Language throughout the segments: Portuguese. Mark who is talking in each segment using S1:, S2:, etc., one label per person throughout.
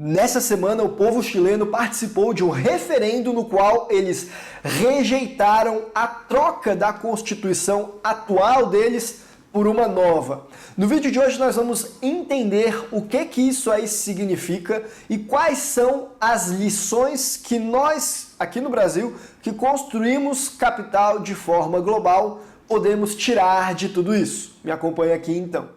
S1: Nessa semana, o povo chileno participou de um referendo no qual eles rejeitaram a troca da Constituição atual deles por uma nova. No vídeo de hoje nós vamos entender o que isso aí significa e quais são as lições que nós, aqui no Brasil, que construímos capital de forma global, podemos tirar de tudo isso. Me acompanha aqui então.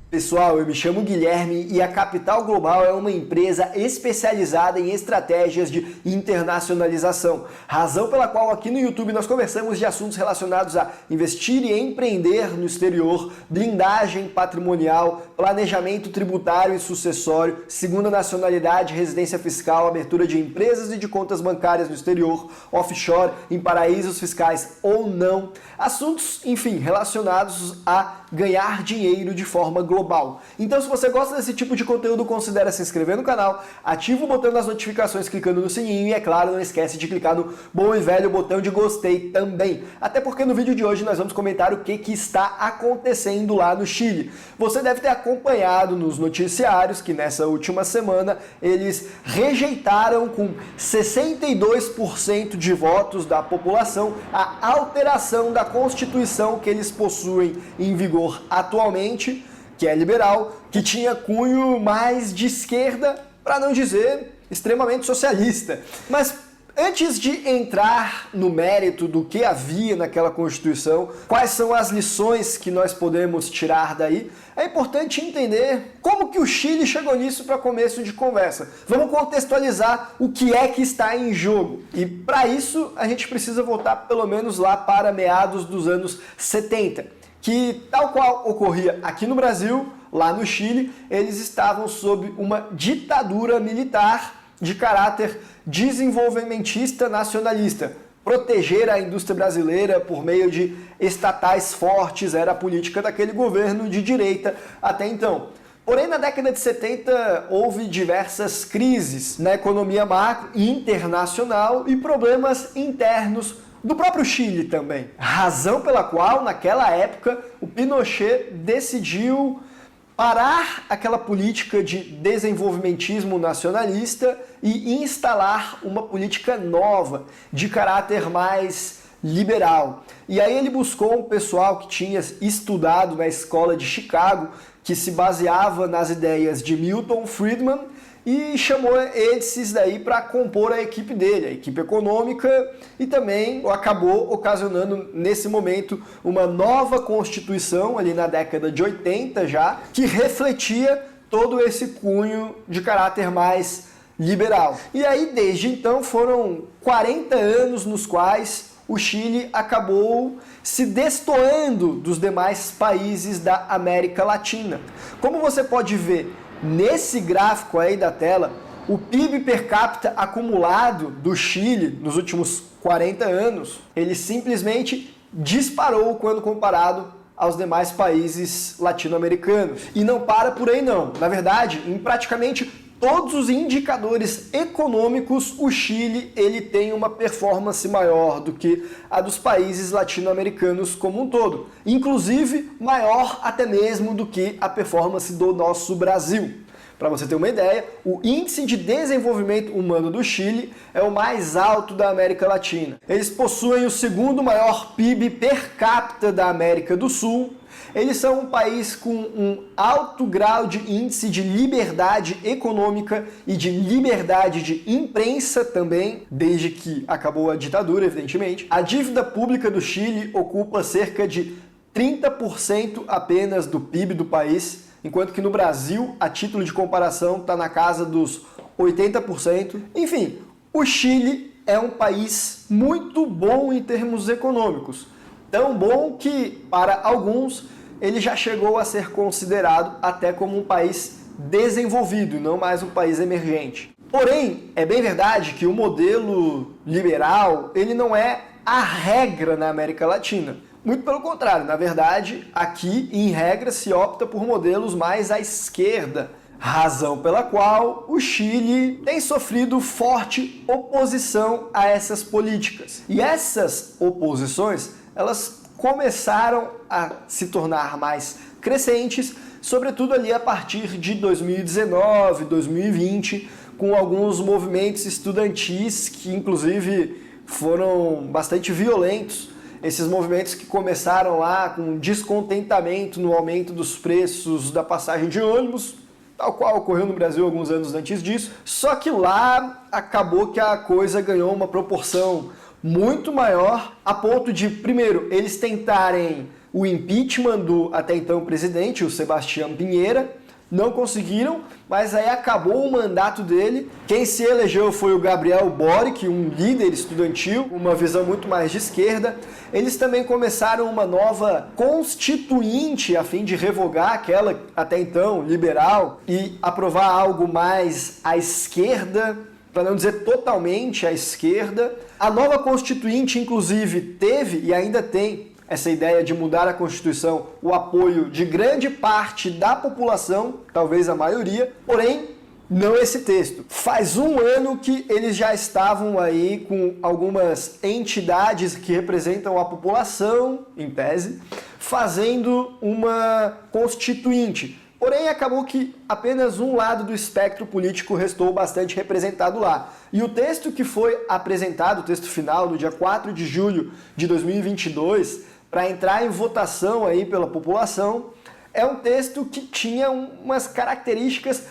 S1: Pessoal, eu me chamo Guilherme e a Capital Global é uma empresa especializada em estratégias de internacionalização, razão pela qual aqui no YouTube nós conversamos de assuntos relacionados a investir e empreender no exterior, blindagem patrimonial, planejamento tributário e sucessório, segunda nacionalidade, residência fiscal, abertura de empresas e de contas bancárias no exterior, offshore, em paraísos fiscais ou não, assuntos, enfim, relacionados a ganhar dinheiro de forma global. Então, se você gosta desse tipo de conteúdo, considere se inscrever no canal, ativa o botão das notificações clicando no sininho e, é claro, não esquece de clicar no bom e velho botão de gostei também. Até porque no vídeo de hoje nós vamos comentar o que está acontecendo lá no Chile. Você deve ter acompanhado nos noticiários que nessa última semana eles rejeitaram com 62% de votos da população a alteração da Constituição que eles possuem em vigor atualmente, que é liberal, que tinha cunho mais de esquerda, para não dizer extremamente socialista. Mas antes de entrar no mérito do que havia naquela Constituição, quais são as lições que nós podemos tirar daí, é importante entender como que o Chile chegou nisso para começo de conversa. Vamos contextualizar o que é que está em jogo. E para isso a gente precisa voltar pelo menos lá para meados dos anos 70. Que, tal qual ocorria aqui no Brasil, lá no Chile, eles estavam sob uma ditadura militar de caráter desenvolvimentista nacionalista. Proteger a indústria brasileira por meio de estatais fortes era a política daquele governo de direita até então. Porém, na década de 70, houve diversas crises na economia macro internacional e problemas internos do próprio Chile também. Razão pela qual, naquela época, o Pinochet decidiu parar aquela política de desenvolvimentismo nacionalista e instalar uma política nova, de caráter mais liberal. E aí ele buscou um pessoal que tinha estudado na escola de Chicago, que se baseava nas ideias de Milton Friedman, e chamou esses daí para compor a equipe dele, a equipe econômica, e também acabou ocasionando nesse momento uma nova Constituição, ali na década de 80 já, que refletia todo esse cunho de caráter mais liberal. E aí, desde então, foram 40 anos nos quais o Chile acabou se destoando dos demais países da América Latina. Como você pode ver nesse gráfico aí da tela, o PIB per capita acumulado do Chile nos últimos 40 anos, ele simplesmente disparou quando comparado aos demais países latino-americanos. E não para por aí não. Na verdade, em praticamente todos os indicadores econômicos, o Chile ele tem uma performance maior do que a dos países latino-americanos como um todo. Inclusive, maior até mesmo do que a performance do nosso Brasil. Para você ter uma ideia, o Índice de Desenvolvimento Humano do Chile é o mais alto da América Latina. Eles possuem o segundo maior PIB per capita da América do Sul. Eles são um país com um alto grau de índice de liberdade econômica e de liberdade de imprensa também, desde que acabou a ditadura, evidentemente. A dívida pública do Chile ocupa cerca de 30% apenas do PIB do país, enquanto que no Brasil, a título de comparação, está na casa dos 80%. Enfim, o Chile é um país muito bom em termos econômicos. Tão bom que, para alguns, ele já chegou a ser considerado até como um país desenvolvido, não mais um país emergente. Porém, é bem verdade que o modelo liberal, ele não é a regra na América Latina. Muito pelo contrário, na verdade, aqui, em regra, se opta por modelos mais à esquerda, razão pela qual o Chile tem sofrido forte oposição a essas políticas. E essas oposições, elas começaram a se tornar mais crescentes, sobretudo ali a partir de 2019, 2020, com alguns movimentos estudantis que inclusive foram bastante violentos. Esses movimentos que começaram lá com descontentamento no aumento dos preços da passagem de ônibus, tal qual ocorreu no Brasil alguns anos antes disso, só que lá acabou que a coisa ganhou uma proporção muito maior, a ponto de, primeiro, eles tentarem o impeachment do até então presidente, o Sebastião Pinheira, não conseguiram, mas aí acabou o mandato dele. Quem se elegeu foi o Gabriel Boric, um líder estudantil, uma visão muito mais de esquerda. Eles também começaram uma nova constituinte a fim de revogar aquela até então liberal e aprovar algo mais à esquerda, para não dizer totalmente à esquerda. A nova constituinte, inclusive, teve e ainda tem essa ideia de mudar a Constituição, o apoio de grande parte da população, talvez a maioria, porém, não esse texto. Faz um ano que eles já estavam aí com algumas entidades que representam a população, em tese, fazendo uma constituinte. Porém, acabou que apenas um lado do espectro político restou bastante representado lá. E o texto que foi apresentado, o texto final, no dia 4 de julho de 2022, para entrar em votação aí pela população, é um texto que tinha umas características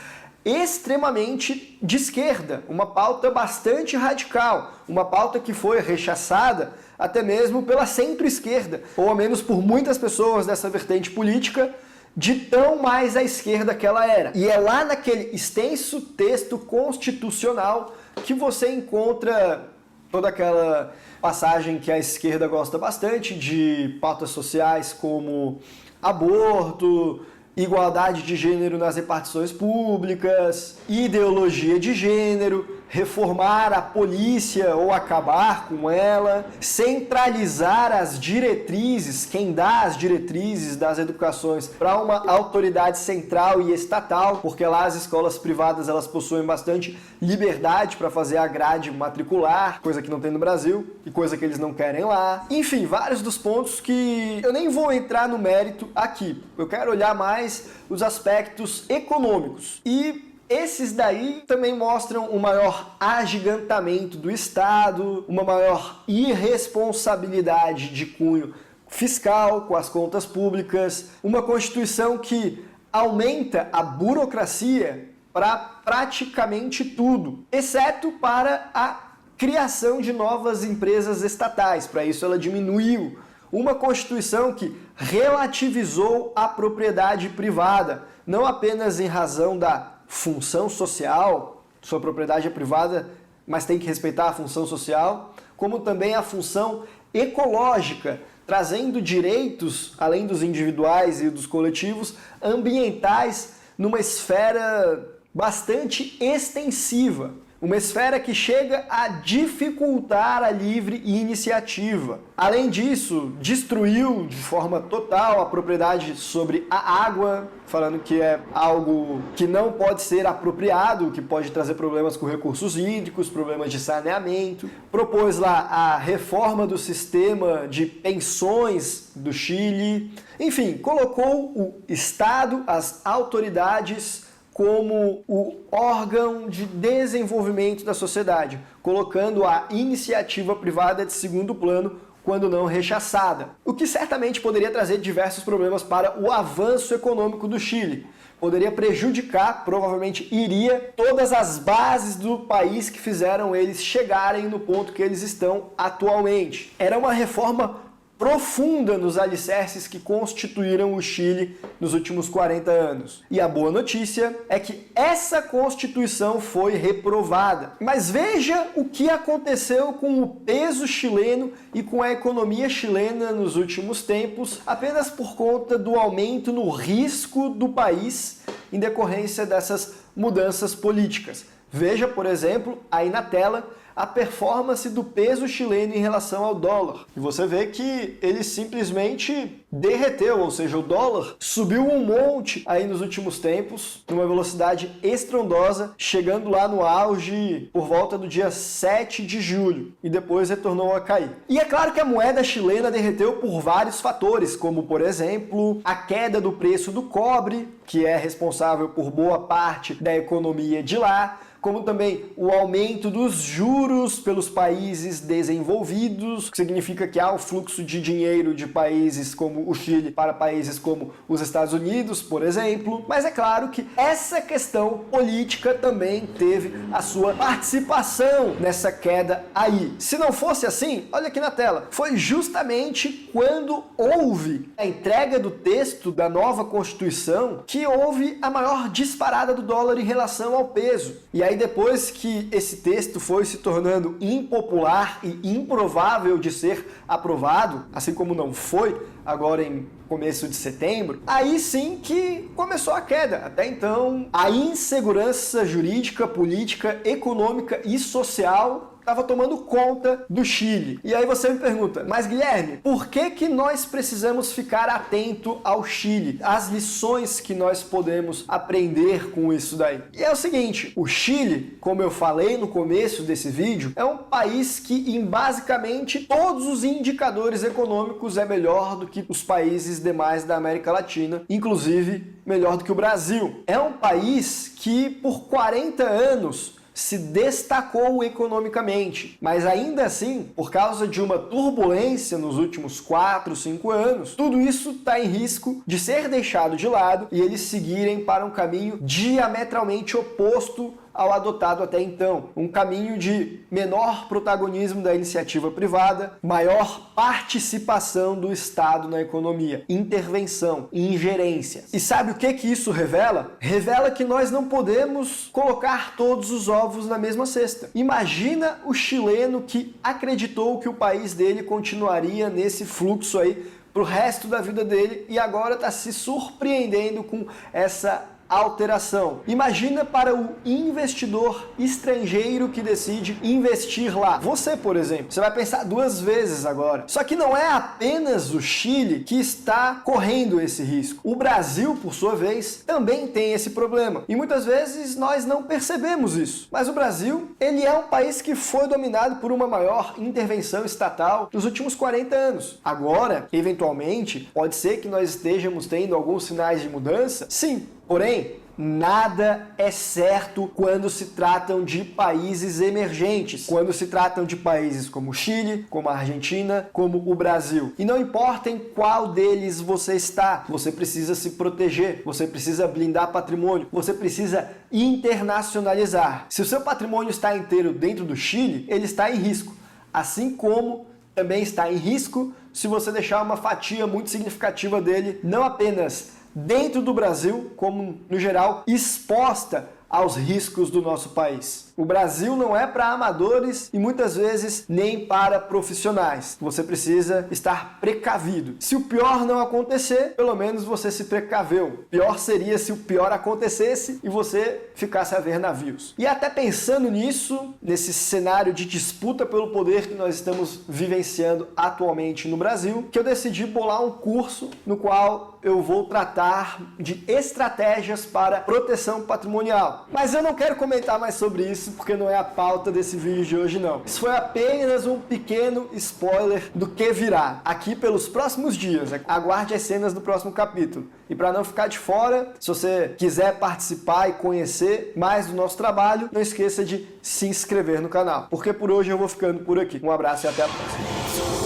S1: extremamente de esquerda, uma pauta bastante radical, uma pauta que foi rechaçada até mesmo pela centro-esquerda, ou ao menos por muitas pessoas dessa vertente política, de tão mais à esquerda que ela era. E é lá naquele extenso texto constitucional que você encontra toda aquela passagem que a esquerda gosta bastante, de pautas sociais como aborto, igualdade de gênero nas repartições públicas, ideologia de gênero, reformar a polícia ou acabar com ela, centralizar as diretrizes, quem dá as diretrizes das educações para uma autoridade central e estatal, porque lá as escolas privadas elas possuem bastante liberdade para fazer a grade matricular, coisa que não tem no Brasil e coisa que eles não querem lá. Enfim, vários dos pontos que eu nem vou entrar no mérito aqui. Eu quero olhar mais os aspectos econômicos. E esses daí também mostram um maior agigantamento do Estado, uma maior irresponsabilidade de cunho fiscal com as contas públicas, uma Constituição que aumenta a burocracia para praticamente tudo, exceto para a criação de novas empresas estatais. Para isso ela diminuiu. Uma Constituição que relativizou a propriedade privada, não apenas em razão da função social, sua propriedade é privada, mas tem que respeitar a função social, como também a função ecológica, trazendo direitos, além dos individuais e dos coletivos, ambientais numa esfera bastante extensiva. Uma esfera que chega a dificultar a livre iniciativa. Além disso, destruiu de forma total a propriedade sobre a água, falando que é algo que não pode ser apropriado, que pode trazer problemas com recursos hídricos, problemas de saneamento. Propôs lá a reforma do sistema de pensões do Chile. Enfim, colocou o Estado, as autoridades, como o órgão de desenvolvimento da sociedade, colocando a iniciativa privada de segundo plano, quando não rechaçada. O que certamente poderia trazer diversos problemas para o avanço econômico do Chile. Poderia prejudicar, provavelmente iria, todas as bases do país que fizeram eles chegarem no ponto que eles estão atualmente. Era uma reforma profunda nos alicerces que constituíram o Chile nos últimos 40 anos. E a boa notícia é que essa Constituição foi reprovada. Mas veja o que aconteceu com o peso chileno e com a economia chilena nos últimos tempos, apenas por conta do aumento no risco do país em decorrência dessas mudanças políticas. Veja, por exemplo, aí na tela, a performance do peso chileno em relação ao dólar. E você vê que ele simplesmente derreteu, ou seja, o dólar subiu um monte aí nos últimos tempos, numa velocidade estrondosa, chegando lá no auge por volta do dia 7 de julho e depois retornou a cair. E é claro que a moeda chilena derreteu por vários fatores, como por exemplo, a queda do preço do cobre, que é responsável por boa parte da economia de lá, como também o aumento dos juros pelos países desenvolvidos, que significa que há um fluxo de dinheiro de países como o Chile para países como os Estados Unidos, por exemplo. Mas é claro que essa questão política também teve a sua participação nessa queda aí. Se não fosse assim, olha aqui na tela, foi justamente quando houve a entrega do texto da nova Constituição que houve a maior disparada do dólar em relação ao peso. E aí depois que esse texto foi se tornando impopular e improvável de ser aprovado, assim como não foi agora em começo de setembro, aí sim que começou a queda. Até então, a insegurança jurídica, política, econômica e social estava tomando conta do Chile. E aí você me pergunta, mas Guilherme, por que nós precisamos ficar atento ao Chile? As lições que nós podemos aprender com isso daí? E é o seguinte, o Chile, como eu falei no começo desse vídeo, é um país que em basicamente todos os indicadores econômicos é melhor do que os países demais da América Latina, inclusive melhor do que o Brasil. É um país que por 40 anos se destacou economicamente, mas ainda assim, por causa de uma turbulência nos últimos 4, 5 anos, tudo isso está em risco de ser deixado de lado e eles seguirem para um caminho diametralmente oposto ao adotado até então. Um caminho de menor protagonismo da iniciativa privada, maior participação do Estado na economia, intervenção, ingerência. E sabe o que isso revela? Revela que nós não podemos colocar todos os ovos na mesma cesta. Imagina o chileno que acreditou que o país dele continuaria nesse fluxo aí pro resto da vida dele e agora está se surpreendendo com essa alteração. Imagina para o investidor estrangeiro que decide investir lá. Você, por exemplo, você vai pensar 2 vezes agora. Só que não é apenas o Chile que está correndo esse risco. O Brasil, por sua vez, também tem esse problema. E muitas vezes nós não percebemos isso. Mas o Brasil, ele é um país que foi dominado por uma maior intervenção estatal nos últimos 40 anos. Agora, eventualmente, pode ser que nós estejamos tendo alguns sinais de mudança? Sim. Porém, nada é certo quando se tratam de países emergentes, quando se tratam de países como o Chile, como a Argentina, como o Brasil. E não importa em qual deles você está, você precisa se proteger, você precisa blindar patrimônio, você precisa internacionalizar. Se o seu patrimônio está inteiro dentro do Chile, ele está em risco, assim como também está em risco se você deixar uma fatia muito significativa dele não apenas dentro do Brasil, como no geral, exposta aos riscos do nosso país. O Brasil não é para amadores e muitas vezes nem para profissionais. Você precisa estar precavido. Se o pior não acontecer, pelo menos você se precaveu. Pior seria se o pior acontecesse e você ficasse a ver navios. E até pensando nisso, nesse cenário de disputa pelo poder que nós estamos vivenciando atualmente no Brasil, que eu decidi bolar um curso no qual eu vou tratar de estratégias para proteção patrimonial. Mas eu não quero comentar mais sobre isso porque não é a pauta desse vídeo de hoje não. Isso foi apenas um pequeno spoiler do que virá aqui pelos próximos dias. Aguarde as cenas do próximo capítulo. E para não ficar de fora, se você quiser participar e conhecer mais do nosso trabalho, não esqueça de se inscrever no canal. Porque por hoje eu vou ficando por aqui. Um abraço e até a próxima.